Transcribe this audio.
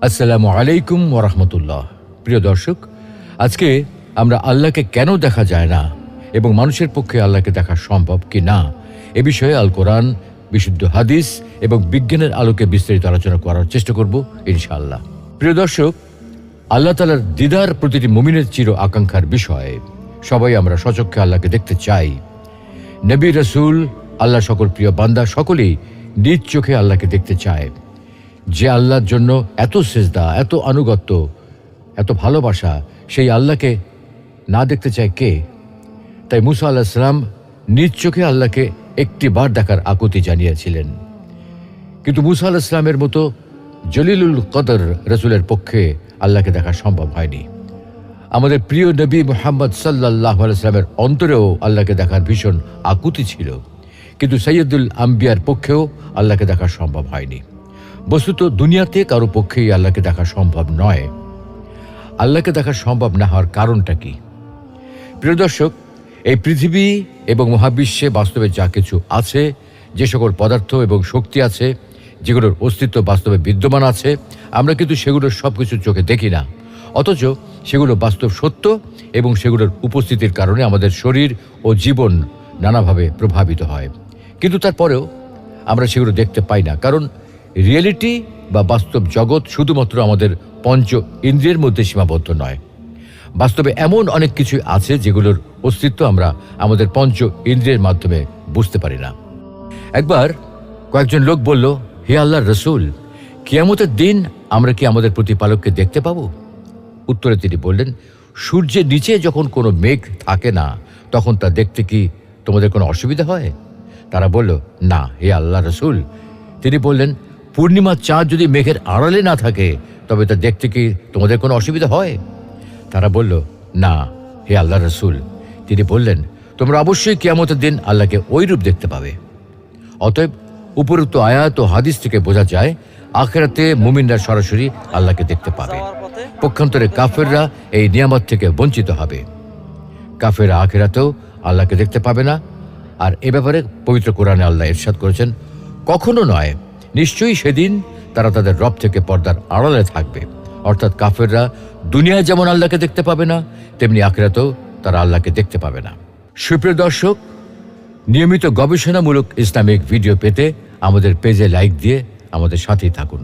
আসসালামু আলাইকুম ওয়া রাহমাতুল্লাহ। প্রিয় দর্শক, আজকে আমরা আল্লাহকে কেন দেখা যায় না এবং মানুষের পক্ষে আল্লাহকে দেখা সম্ভব কি না এ বিষয়ে আল কোরআন, বিশুদ্ধ হাদিস এবং বিজ্ঞানের আলোকে বিস্তারিত আলোচনা করার চেষ্টা করব ইনশাআল্লাহ। প্রিয় দর্শক, আল্লাহ তাআলার দিদার প্রতিটি মুমিনের চির আকাঙ্ক্ষার বিষয়। সবাই আমরা সচক্ষে আল্লাহকে দেখতে চাই। নবী, রাসূল, আল্লাহ সকল প্রিয় বান্দা সকলেই নিজ চোখে আল্লাহকে দেখতে চায়। যে আল্লাহর জন্য এত সেজদা, এত আনুগত্য, এত ভালোবাসা, সেই আল্লাহকে না দেখতে চায় কে? তাই মুসা আলাইহিস সালাম নিজ চোখে আল্লাহকে একটি বার দেখার আকুতি জানিয়েছিলেন। কিন্তু মুসা আলাইহিস সালামের মতো জলিলুল কদর রাসূলের পক্ষে আল্লাহকে দেখা সম্ভব হয়নি। আমাদের প্রিয় নবী মুহাম্মদ সাল্লাল্লাহু আলাইহি ওয়াসাল্লামের অন্তরেও আল্লাহকে দেখার ভীষণ আকুতি ছিল, কিন্তু সাইয়্যিদুল আম্বিয়ার পক্ষেও আল্লাহকে দেখা সম্ভব হয়নি। বস্তুত দুনিয়াতে কারো পক্ষেই আল্লাহকে দেখা সম্ভব নয়। আল্লাহকে দেখা সম্ভব না হওয়ার কারণটা কি? প্রিয় দর্শক, এই পৃথিবী এবং মহাবিশ্বে বাস্তবে যা কিছু আছে, যে সকল পদার্থ এবং শক্তি আছে, যেগুলোর অস্তিত্ব বাস্তবে বিদ্যমান আছে, আমরা কিন্তু সেগুলোর সব কিছু চোখে দেখি না। অথচ সেগুলো বাস্তব সত্য এবং সেগুলোর উপস্থিতির কারণে আমাদের শরীর ও জীবন নানাভাবে প্রভাবিত হয়। কিন্তু তারপরেও আমরা সেগুলো দেখতে পাই না, কারণ রিয়েলিটি বা বাস্তব জগৎ শুধুমাত্র আমাদের পঞ্চ ইন্দ্রিয়ের মধ্যে সীমাবদ্ধ নয়। বাস্তবে এমন অনেক কিছু আছে যেগুলোর অস্তিত্ব আমরা আমাদের পঞ্চ ইন্দ্রিয়ের মাধ্যমে বুঝতে পারি না। একবার কয়েকজন লোক বলল, হে আল্লাহর রাসূল, কিয়ামতের দিন আমরা কি আমাদের প্রতিপালককে দেখতে পাবো? উত্তরে তিনি বললেন, সূর্যের নিচে যখন কোনো মেঘ থাকে না, তখন তা দেখতে কি তোমাদের কোনো অসুবিধা হয়? তারা বলল, না হে আল্লাহর রাসূল। তিনি বললেন, পূর্ণিমার চাঁদ যদি মেঘের আড়ালে না থাকে, তবে তা দেখতে কি তোমাদের কোনো অসুবিধা হয়? তারা বলল, না হে আল্লাহর রাসূল। তিনি বললেন, তোমরা অবশ্যই কিয়ামতের দিন আল্লাহকে ওইরূপ দেখতে পাবে। অতএব উপরোক্ত আয়াত ও হাদিস থেকে বোঝা যায়, আখিরাতে মুমিনরা সরাসরি আল্লাহকে দেখতে পাবে। পক্ষান্তরে কাফেররা এই নিয়ামত থেকে বঞ্চিত হবে। কাফেররা আখিরাতেও আল্লাহকে দেখতে পাবে না। আর এ ব্যাপারে পবিত্র কোরআনে আল্লাহ ইরশাদ করেছেন, কখনো নয়, নিশ্চয়ই সেদিন তারা তাদের রব থেকে পর্দার আড়ালে থাকবে। অর্থাৎ কাফেররা দুনিয়ায় যেমন আল্লাহকে দেখতে পাবে না, তেমনি আখিরাতেও তারা আল্লাহকে দেখতে পাবে না। সুপ্রিয় দর্শক, নিয়মিত গবেষণামূলক ইসলামিক ভিডিও পেতে আমাদের পেজে লাইক দিয়ে আমাদের সাথেই থাকুন।